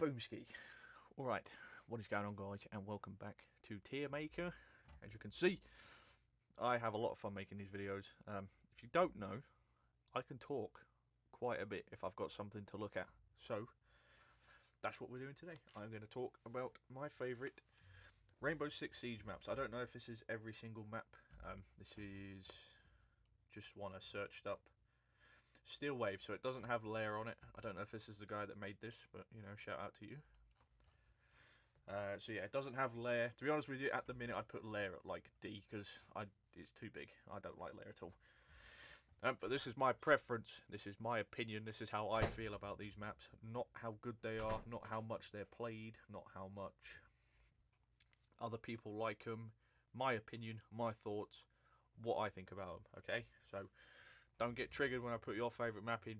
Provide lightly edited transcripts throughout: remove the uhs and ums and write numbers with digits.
Boomski. Alright, what is going on, guys, and welcome back to Tier Maker. As you can see, I have a lot of fun making these videos. If you don't know, I can talk quite a bit if I've got something to look at. So, that's what we're doing today. I'm going to talk about my favourite Rainbow Six Siege maps. I don't know if this is every single map. This is just one I searched up. Steel Wave, so it doesn't have layer on it. I don't know if this is the guy that made this, but you know, shout out to you. So yeah, it doesn't have layer. To be honest with you, at the minute I'd put layer at like D because it's too big. I don't like layer at all. But this is my preference. This is my opinion. This is how I feel about these maps. Not how good they are. Not how much they're played. Not how much other people like them. My opinion. My thoughts. What I think about them. Okay, so don't get triggered when I put your favourite map in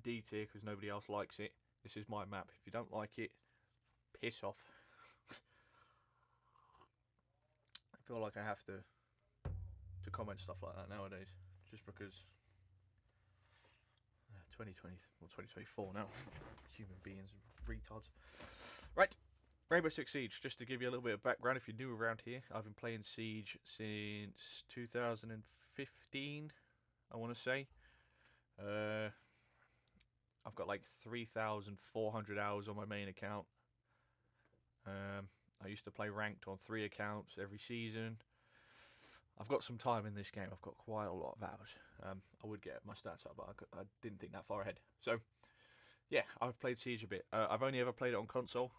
D tier because nobody else likes it. This is my map. If you don't like it, piss off. I feel like I have to comment stuff like that nowadays, just because 2020 or 2024 now, human beings, retards. Right, Rainbow Six Siege. Just to give you a little bit of background, if you're new around here, I've been playing Siege since 2015. I want to say. I've got like 3,400 hours on my main account. I used to play ranked on 3 accounts every season. I've got some time in this game. I've got quite a lot of hours. I would get my stats up, but I didn't think that far ahead. So, yeah, I've played Siege a bit. I've only ever played it on console.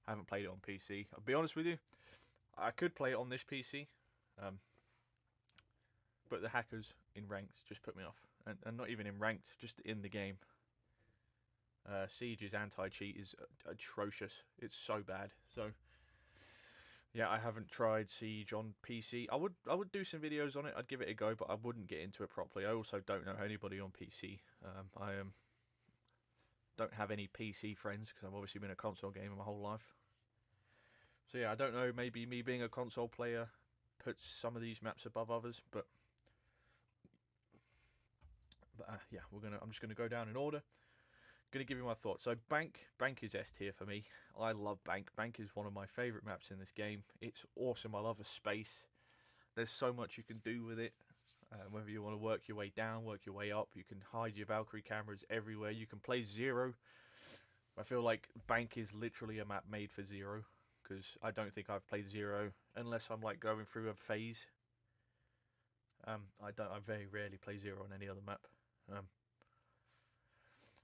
Haven't played it on PC. I'll be honest with you, I could play it on this PC, but the hackers in ranked just put me off. And not even in ranked, just in the game. Siege's anti-cheat is atrocious. It's so bad. So yeah, I haven't tried Siege on PC. I would do some videos on it. I'd give it a go, but I wouldn't get into it properly. I also don't know anybody on PC. I don't have any PC friends because I've obviously been a console gamer my whole life. So yeah, I don't know. Maybe me being a console player puts some of these maps above others, but yeah, I'm just gonna go down in order. Gonna give you my thoughts. So Bank is S tier for me. I love Bank. Bank is one of my favourite maps in this game. It's awesome. I love the space. There's so much you can do with it. Whether you want to work your way down, work your way up, you can hide your Valkyrie cameras everywhere. You can play Zero. I feel like Bank is literally a map made for Zero because I don't think I've played Zero unless I'm like going through a phase. I very rarely play Zero on any other map.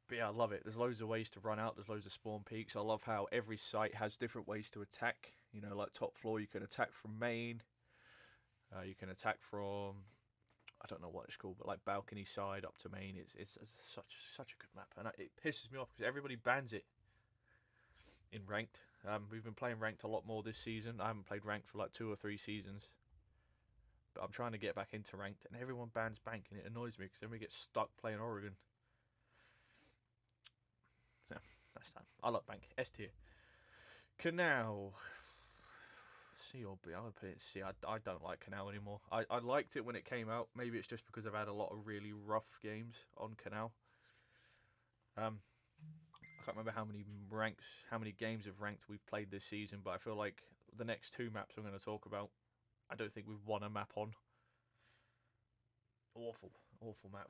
But yeah, I love it. There's loads of ways to run out. There's loads of spawn peaks. I love how every site has different ways to attack. You know, like top floor, you can attack from main. You can attack from, I don't know what it's called, but like balcony side up to main. It's such a good map, and it pisses me off because everybody bans it in ranked. We've been playing ranked a lot more this season. I haven't played ranked for like 2 or 3 seasons, but I'm trying to get back into ranked, and everyone bans Bank, and it annoys me because then we get stuck playing Oregon. Yeah, that's that. I like Bank. S tier. Canal. C or B? I would put it C. I don't like Canal anymore. I liked it when it came out. Maybe it's just because I've had a lot of really rough games on Canal. I can't remember how many games of ranked we've played this season, but I feel like the next 2 maps I'm going to talk about, I don't think we've won a map on. Awful map.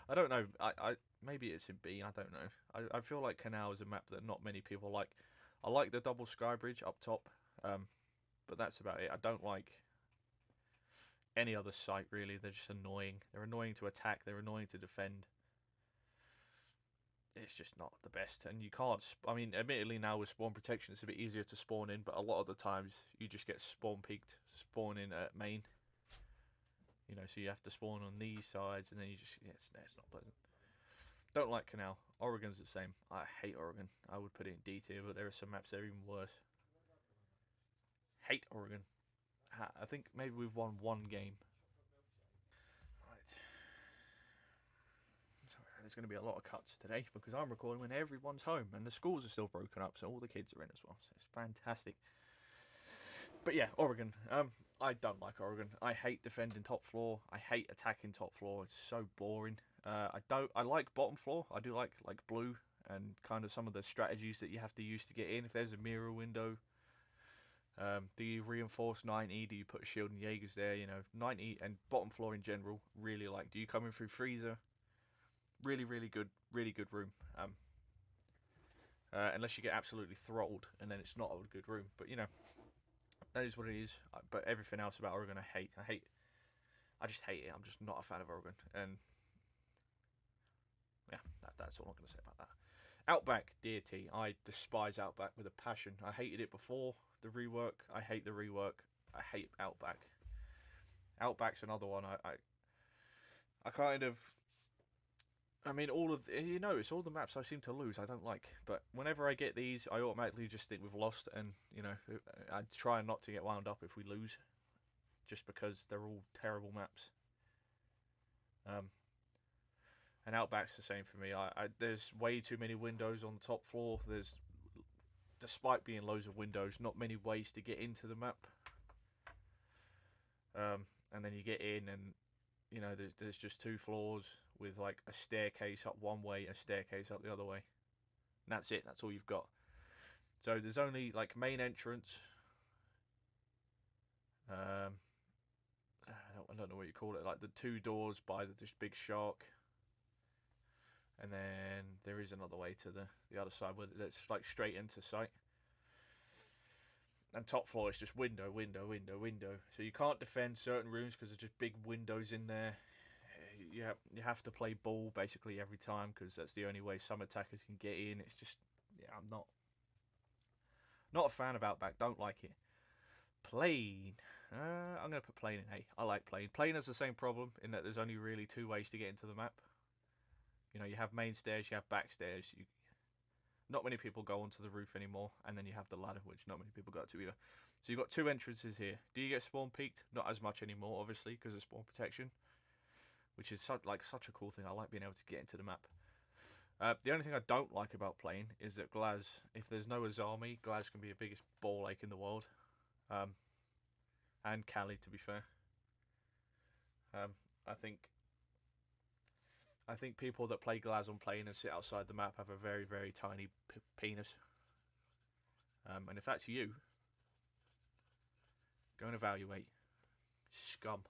I don't know. I maybe it's in B. I don't know. I feel like Canal is a map that not many people like. I like the double sky bridge up top, but that's about it. I don't like any other site really. They're just annoying. They're annoying to attack. They're annoying to defend. It's just not the best, and you can't. I mean, admittedly now with spawn protection, it's a bit easier to spawn in, but a lot of the times you just get spawn peaked, spawn in at main. You know, so you have to spawn on these sides, and then you just it's not pleasant. Don't like Canal. Oregon's the same. I hate Oregon. I would put it in D tier, but there are some maps that are even worse. Hate Oregon. I think maybe we've won 1 game. Right. Sorry, there's going to be a lot of cuts today because I'm recording when everyone's home and the schools are still broken up, so all the kids are in as well. So it's fantastic. But yeah, Oregon. I don't like Oregon. I hate defending top floor. I hate attacking top floor. It's so boring. I like bottom floor. I do like blue and kind of some of the strategies that you have to use to get in. If there's a mirror window, do you reinforce 90? Do you put a shield and Jaegers there? 90 and bottom floor in general, really like. Do you come in through freezer? Really, really good room. Unless you get absolutely throttled, and then it's not a good room. But that is what it is. But everything else about Oregon, I hate. I just hate it. I'm just not a fan of Oregon. And yeah, that's all I'm going to say about that. Outback, deity. I despise Outback with a passion. I hated it before the rework. I hate the rework. I hate Outback. Outback's another one. I kind of. I mean, it's all the maps I seem to lose. I don't like, but whenever I get these, I automatically just think we've lost, and I try not to get wound up if we lose, just because they're all terrible maps. And Outback's the same for me. There's way too many windows on the top floor. Despite being loads of windows, not many ways to get into the map. And then you get in, and there's just 2 floors with like a staircase up one way, a staircase up the other way. And that's it. That's all you've got. So there's only like main entrance. I don't know what you call it. Like the 2 doors by this big shark. And then there is another way to the other side where it's like straight into sight. And top floor is just window. So you can't defend certain rooms because there's just big windows in there. You have to play ball basically every time because that's the only way some attackers can get in. It's just, I'm not a fan of Outback. Don't like it. Plane. I'm going to put plane in A. I like plane. Plane has the same problem in that there's only really 2 ways to get into the map. You have main stairs, you have back stairs. Not many people go onto the roof anymore, and then you have the ladder, which not many people go to either. So you've got 2 entrances here. Do you get spawn peaked? Not as much anymore, obviously, because of spawn protection, which is such a cool thing. I like being able to get into the map. The only thing I don't like about playing is that Glaz, if there's no Azami, Glaz can be the biggest ball ache in the world. And Cali, to be fair. I think people that play Glaz on plane and sit outside the map have a very, very tiny penis. And if that's you, go and evaluate. Scum.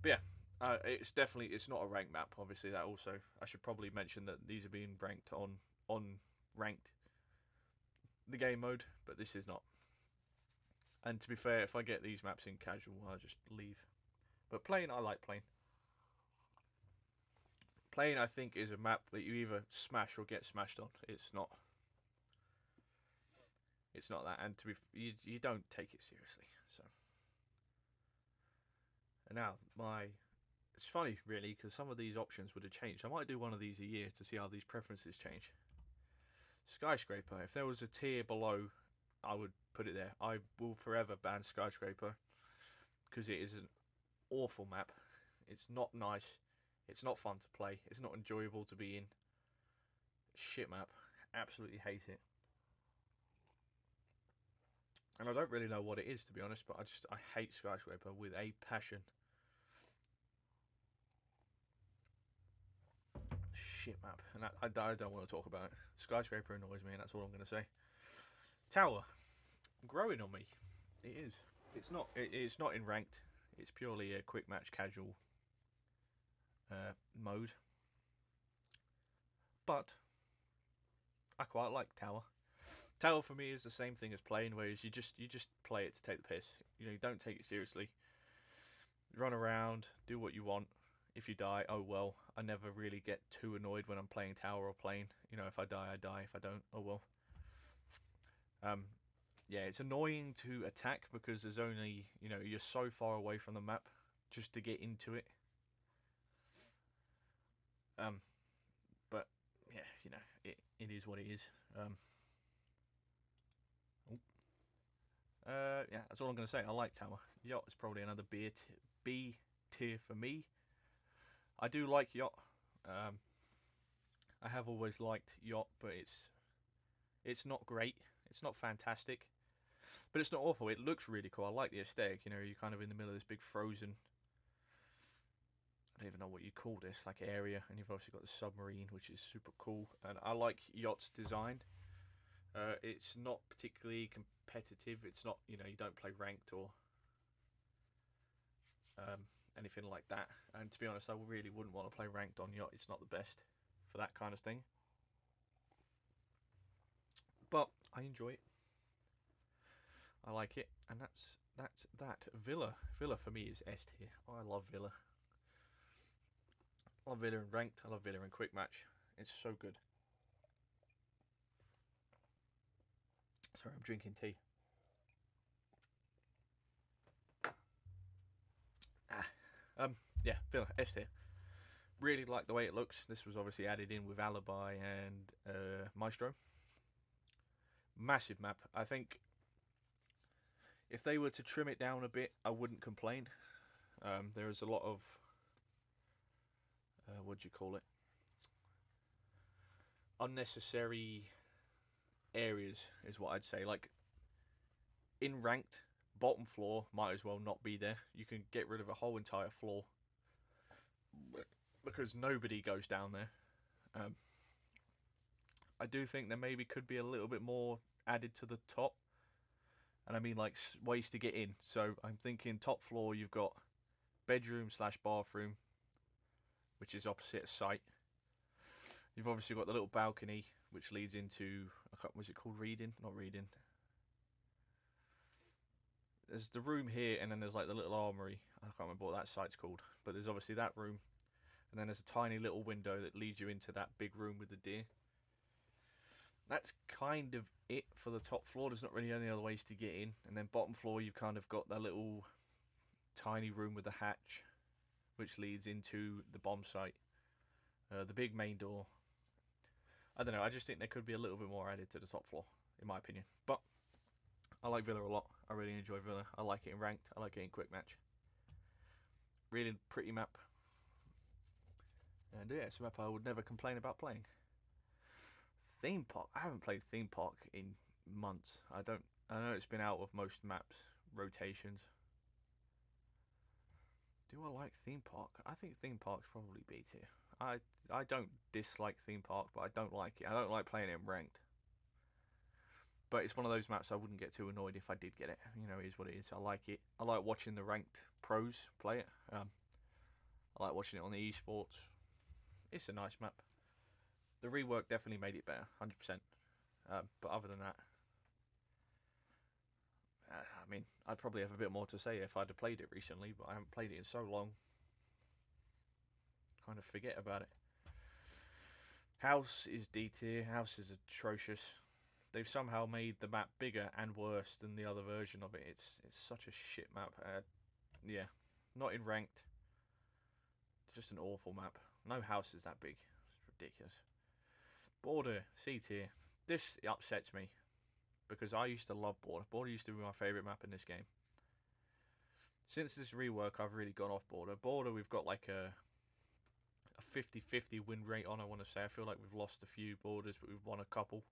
But yeah, it's not a ranked map. Obviously, that also, I should probably mention that these are being ranked on ranked the game mode, but this is not. And to be fair, if I get these maps in casual, I'll just leave. But plane, I like plane. Plane, I think, is a map that you either smash or get smashed on. It's not that, and you don't take it seriously. So, and now it's funny really because some of these options would have changed. I might do one of these a year to see how these preferences change. Skyscraper. If there was a tier below, I would put it there. I will forever ban Skyscraper because it is an awful map. It's not nice. It's not fun to play. It's not enjoyable to be in. Shit map. Absolutely hate it. And I don't really know what it is, to be honest, but I hate Skyscraper with a passion. Shit map. And I don't want to talk about it. Skyscraper annoys me, and that's all I'm going to say. Tower. Growing on me. It is. It's not in ranked. It's purely a quick match casual mode, but I quite like Tower. Tower for me is the same thing as playing, whereas you just play it to take the piss. You don't take it seriously. Run around, do what you want. If you die, oh well. I never really get too annoyed when I'm playing Tower or plane. If I die, I die. If I don't, oh well. Yeah, it's annoying to attack because there's only you're so far away from the map just to get into it. But yeah, it is what it is. Yeah, that's all I'm going to say. I like Tower. Yacht is probably another B tier for me. I do like Yacht. I have always liked Yacht, but it's not great. It's not fantastic, but it's not awful. It looks really cool. I like the aesthetic. You're kind of in the middle of this big frozen I don't even know what you call this, like area, and you've obviously got the submarine, which is super cool. And I like yachts design. It's not particularly competitive. It's not, you don't play ranked or anything like that. And to be honest, I really wouldn't want to play ranked on yacht. It's not the best for that kind of thing. But I enjoy it. I like it, and that's that. Villa for me is S tier. Oh, I love Villa. I love Villa in ranked. I love Villa in quick match. It's so good. Sorry, I'm drinking tea. Yeah, Villa S tier. Really like the way it looks. This was obviously added in with Alibi and Maestro. Massive map. I think if they were to trim it down a bit, I wouldn't complain. There is a lot of what do you call it? Unnecessary areas is what I'd say. Like in ranked, bottom floor might as well not be there. You can get rid of a whole entire floor because nobody goes down there. I do think there maybe could be a little bit more added to the top, and I mean like ways to get in. So I'm thinking top floor you've got bedroom / bathroom, which is opposite a site. You've obviously got the little balcony which leads into, was it called reading? Not reading. There's the room here, and then there's like the little armory. I can't remember what that site's called, but there's obviously that room, and then there's a tiny little window that leads you into that big room with the deer. That's kind of it for the top floor. There's not really any other ways to get in. And then bottom floor, you've kind of got that little tiny room with a hatch, which leads into the bomb site. The big main door. I don't know. I just think there could be a little bit more added to the top floor, in my opinion. But I like Villa a lot. I really enjoy Villa. I like it in ranked. I like it in quick match. Really pretty map. And yeah, it's a map I would never complain about playing. Theme Park. I haven't played Theme Park in months. I know it's been out of most maps rotations. Do I like Theme Park? I think Theme Park's probably B tier. I don't dislike Theme Park, but I don't like it. I don't like playing it in ranked. But it's one of those maps I wouldn't get too annoyed if I did get it. It is what it is. I like it. I like watching the ranked pros play it. I like watching it on the esports. It's a nice map. The rework definitely made it better, 100%. But other than that, I mean, I'd probably have a bit more to say if I'd have played it recently, but I haven't played it in so long. Kind of forget about it. House is D tier. House is atrocious. They've somehow made the map bigger and worse than the other version of it. It's such a shit map. Yeah, not in ranked. It's just an awful map. No house is that big. It's ridiculous. Border, C tier. This upsets me because I used to love Border. Border used to be my favourite map in this game. Since this rework, I've really gone off Border. Border, we've got like a 50-50 win rate on, I want to say. I feel like we've lost a few borders, but we've won a couple.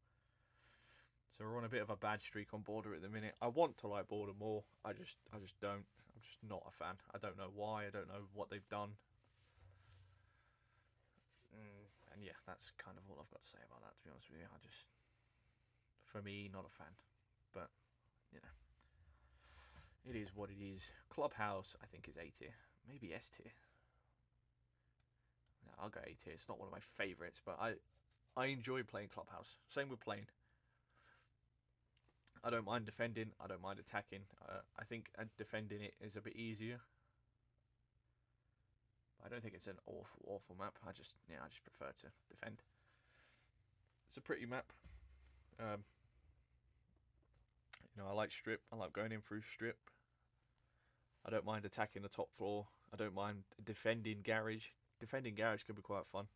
So we're on a bit of a bad streak on Border at the minute. I want to like Border more. I just don't. I'm just not a fan. I don't know why. I don't know what they've done. And yeah, that's kind of all I've got to say about that, to be honest with you. For me, not a fan. But, it is what it is. Clubhouse, I think, is A tier. Maybe S tier. No, I'll go A tier. It's not one of my favourites, but I enjoy playing Clubhouse. Same with playing. I don't mind defending. I don't mind attacking. I think defending it is a bit easier. I don't think it's an awful map. I just prefer to defend. It's a pretty map. I like strip. I like going in through strip. I don't mind attacking the top floor. I don't mind defending garage. Defending garage can be quite fun.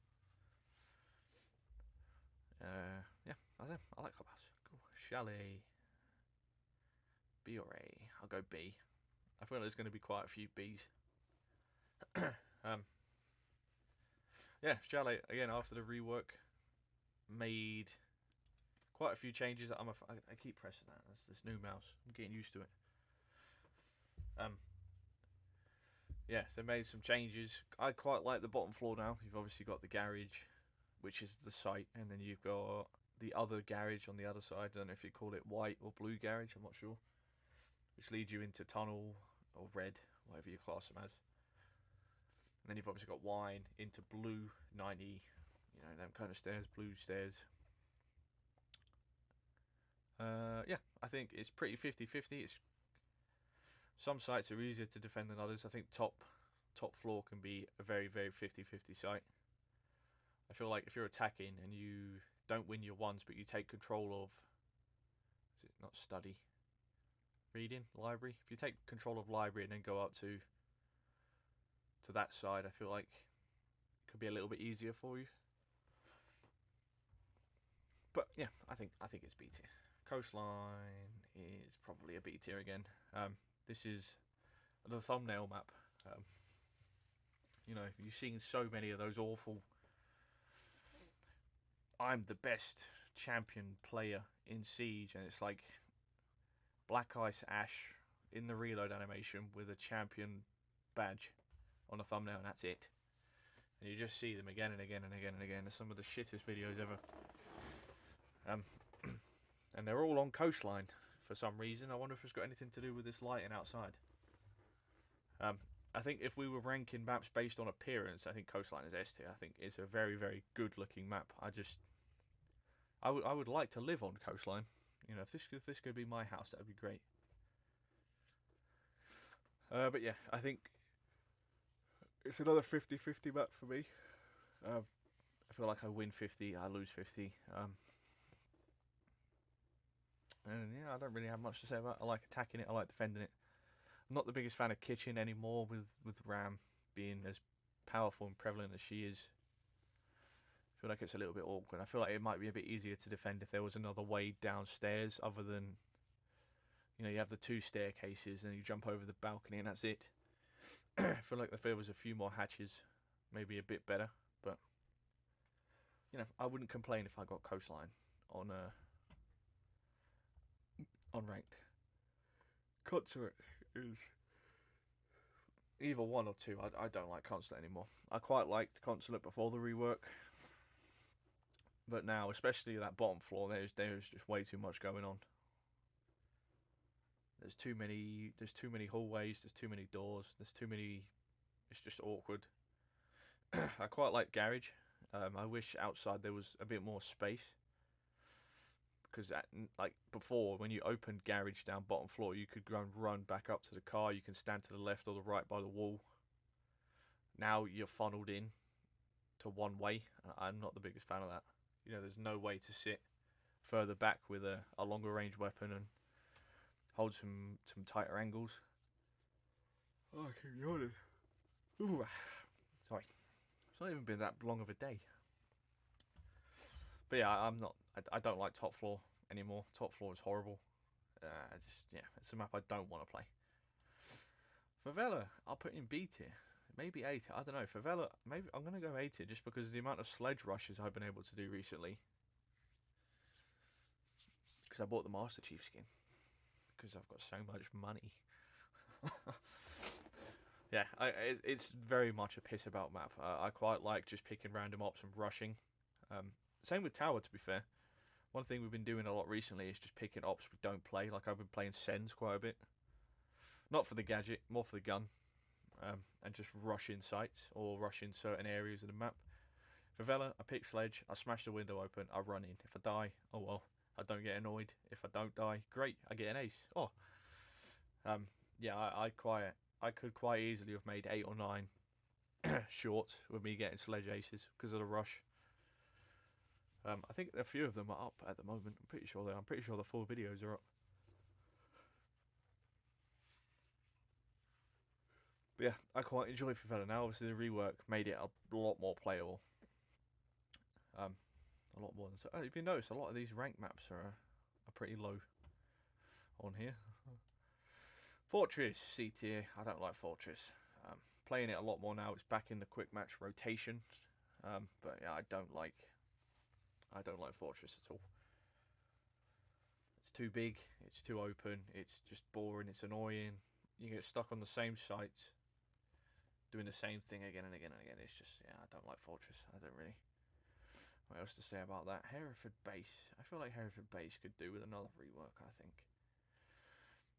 Yeah, I don't know. I like Clubhouse. Cool. Chalet. B or A? I'll go B. I feel like there's going to be quite a few Bs. Yeah, Chalet, again, after the rework, made quite a few changes. I keep pressing that. That's this new mouse. I'm getting used to it. yeah, they made some changes. I quite like the bottom floor now. You've obviously got the garage, which is the site, and then you've got the other garage on the other side. I don't know if you call it white or blue garage, I'm not sure. Which leads you into tunnel or red, whatever you class them as. And then you've obviously got wine into blue 90, them kind of stairs, blue stairs. Yeah, I think it's pretty 50-50. Some sites are easier to defend than others. I think top floor can be a very, very 50-50 site. I feel like if you're attacking and you don't win your ones, but you take control of, is it not study? Reading? Library? If you take control of library and then go up to that side, I feel like it could be a little bit easier for you. But yeah, I think it's B tier. Coastline is probably a B tier again. This is the thumbnail map. You've seen so many of those awful I'm the best champion player in Siege, and it's like Black Ice Ash in the reload animation with a champion badge on a thumbnail, and that's it. And you just see them again and again and again and again. They're some of the shittest videos ever. And they're all on Coastline for some reason. I wonder if it's got anything to do with this lighting outside. I think if we were ranking maps based on appearance, I think Coastline is S tier. I think it's a very, very good looking map. I would like to live on Coastline. If this could be my house, that would be great. But yeah, I think it's another 50-50 map for me. I feel like I win 50, I lose 50. And yeah, I don't really have much to say about it. I like attacking it, I like defending it. I'm not the biggest fan of Kitchen anymore, with Ram being as powerful and prevalent as she is. I feel like it's a little bit awkward. I feel like it might be a bit easier to defend if there was another way downstairs other than, you have the two staircases and you jump over the balcony and that's it. I feel like if there was a few more hatches, maybe a bit better. But, I wouldn't complain if I got Coastline on ranked. Consulate is either 1 or 2. I don't like Consulate anymore. I quite liked Consulate before the rework, but now, especially that bottom floor, there's just way too much going on. There's too many hallways. There's too many doors. There's too many. It's just awkward. I quite like Garage. I wish outside there was a bit more space. Because like before, when you opened Garage down bottom floor, you could go and run back up to the car. You can stand to the left or the right by the wall. Now you're funneled in to one way. I'm not the biggest fan of that. There's no way to sit further back with a longer range weapon and hold some tighter angles. Oh, I keep yawning. Ooh, sorry. It's not even been that long of a day. But yeah, I don't like top floor anymore. Top floor is horrible. It's a map I don't want to play. Favela, I'll put in B tier. Maybe A tier. I don't know. Favela, maybe I'm going to go A tier just because of the amount of sledge rushes I've been able to do recently. Because I bought the Master Chief skin. Because I've got so much money. Yeah, it's very much a piss about map. I quite like just picking random ops and rushing. Same with Tower, to be fair. One thing we've been doing a lot recently is just picking ops we don't play. Like I've been playing Sens quite a bit. Not for the gadget, more for the gun. And just rush in sights or rush in certain areas of the map. Favela, I pick sledge, I smash the window open, I run in. If I die, oh well, I don't get annoyed. If I don't die, great, I get an ace. Oh, yeah, I could quite easily have made 8 or 9 shorts with me getting sledge aces because of the rush. I think a few of them are up at the moment. I'm pretty sure the full videos are up. But yeah, I quite enjoy Favela now. Obviously, the rework made it a lot more playable. A lot more. So, if you notice, a lot of these ranked maps are pretty low on here. Fortress, C tier. I don't like Fortress. Playing it a lot more now. It's back in the quick match rotation. But yeah, I don't like Fortress at all. It's too big. It's too open. It's just boring. It's annoying. You get stuck on the same sites doing the same thing again and again and again. It's just, yeah, I don't like Fortress. I don't really. What else to say about that? Hereford Base. I feel like Hereford Base could do with another rework, I think.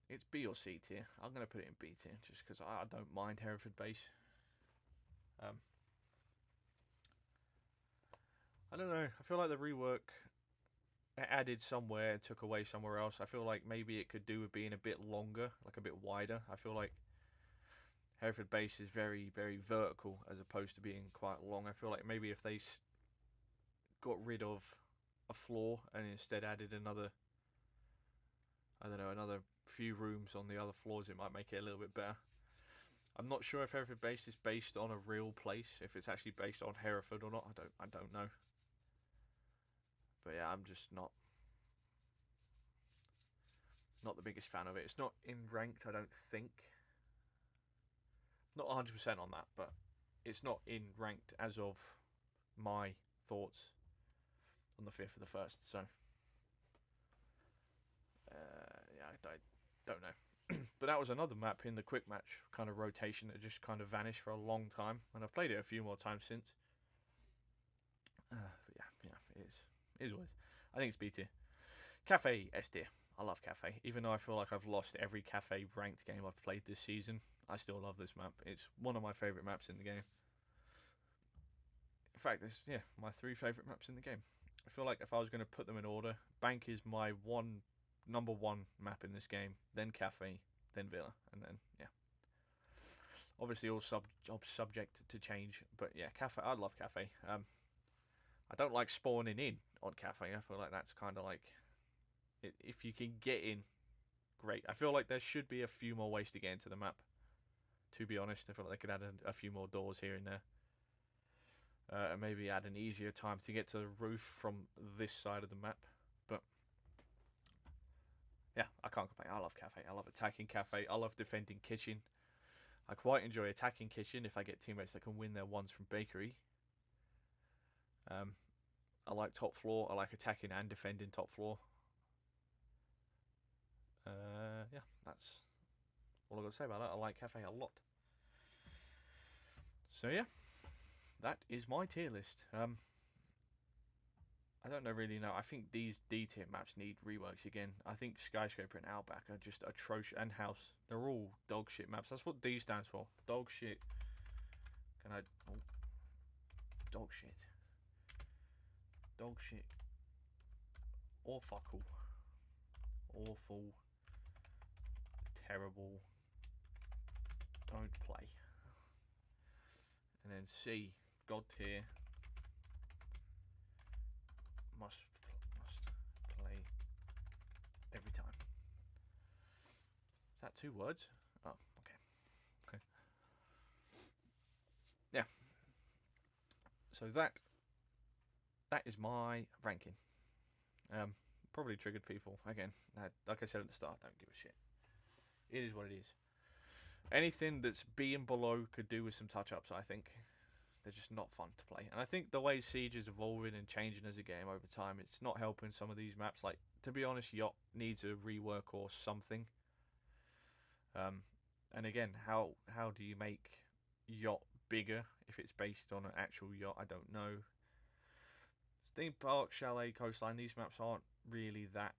It's B or C tier. I'm going to put it in B tier just because I don't mind Hereford Base. I don't know. I feel like the rework added somewhere and took away somewhere else. I feel like maybe it could do with being a bit longer, like a bit wider. I feel like Hereford Base is very, very vertical as opposed to being quite long. I feel like maybe if they got rid of a floor and instead added another, I don't know, another few rooms on the other floors, it might make it a little bit better. I'm not sure if Hereford Base is based on a real place, if it's actually based on Hereford or not. I don't know. But yeah, I'm just not the biggest fan of it. It's not in ranked, I don't think. Not 100% on that, but it's not in ranked as of my thoughts on the 5th of the 1st. So yeah, I don't know. But that was another map in the quick match kind of rotation that just kind of vanished for a long time, and I've played it a few more times since. But yeah, it is what it is. I think it's B tier. Cafe S tier. I love Cafe, even though I feel like I've lost every Cafe ranked game I've played this season. I still love this map. It's one of my favourite maps in the game. In fact, it's my 3 favourite maps in the game. I feel like if I was going to put them in order, Bank is my number one map in this game, then Cafe, then Villa, and then obviously all subject to change. But yeah, Cafe. I love Cafe. I don't like spawning in on Cafe. I feel like that's kind of like, if you can get in, great. I feel like there should be a few more ways to get into the map. To be honest, I feel like they could add a few more doors here and there. And maybe add an easier time to get to the roof from this side of the map. But yeah, I can't complain. I love Cafe. I love attacking Cafe. I love defending Kitchen. I quite enjoy attacking Kitchen if I get teammates that can win their ones from Bakery. I like top floor. I like attacking and defending top floor. Yeah, that's all I've got to say about that. I like Cafe a lot. So yeah, that is my tier list. I don't really know. I think these D tier maps need reworks again. I think Skyscraper and Outback are just atrocious, and House. They're all dog shit maps. That's what D stands for. Dog shit. Can I? Oh. Dog shit. Dog shit. Awful. Awful. Terrible. Don't play. And then C, God tier. Must play every time. Is that 2 words? Oh, okay. Yeah. So that is my ranking. Probably triggered people again. Like I said at the start, don't give a shit. It is what it is. Anything that's B and below could do with some touch-ups, I think. They're just not fun to play. And I think the way Siege is evolving and changing as a game over time, it's not helping some of these maps. Like, to be honest, Yacht needs a rework or something. And again, how do you make Yacht bigger if it's based on an actual yacht? I don't know. Theme Park, Chalet, Coastline, these maps aren't really that.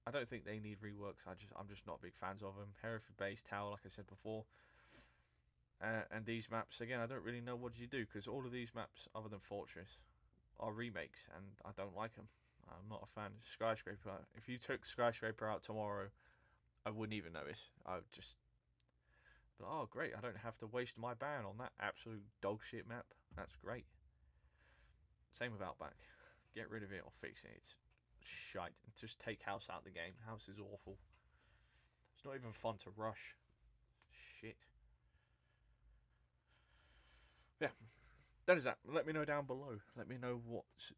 I don't think they need reworks. I'm just not big fans of them. Hereford Base, Tower, like I said before. And these maps, again, I don't really know what you do, because all of these maps, other than Fortress, are remakes, and I don't like them. I'm not a fan. Skyscraper, if you took Skyscraper out tomorrow, I wouldn't even notice. I would just, but oh great, I don't have to waste my ban on that absolute dog shit map. That's great. Same with Outback. Get rid of it or fix it. It's shite. Just take House out of the game. House is awful. It's not even fun to rush. Shit. Yeah, that is that. Let me know down below. Let me know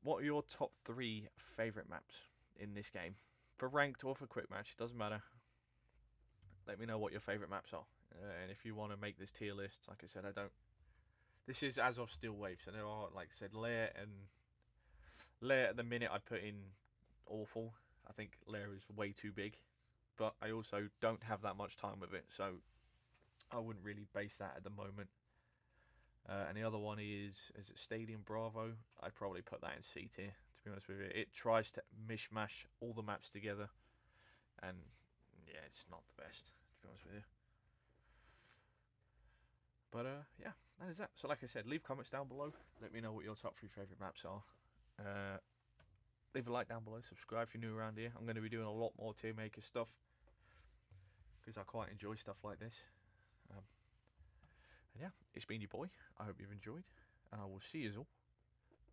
what are your top 3 favourite maps in this game. For ranked or for quick match, it doesn't matter. Let me know what your favourite maps are. And if you want to make this tier list, like I said, I don't. This is as of Still Waves, and there are, like I said, Lair at the minute I'd put in awful. I think Lair is way too big, but I also don't have that much time with it, so I wouldn't really base that at the moment. And the other one is it Stadium Bravo? I'd probably put that in C tier, to be honest with you. It tries to mishmash all the maps together, and yeah, it's not the best, to be honest with you. But yeah, that is that. So like I said, leave comments down below. Let me know what your top 3 favourite maps are. Leave a like down below. Subscribe if you're new around here. I'm going to be doing a lot more tier maker stuff, because I quite enjoy stuff like this. And yeah, it's been your boy. I hope you've enjoyed, and I will see you all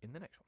in the next one.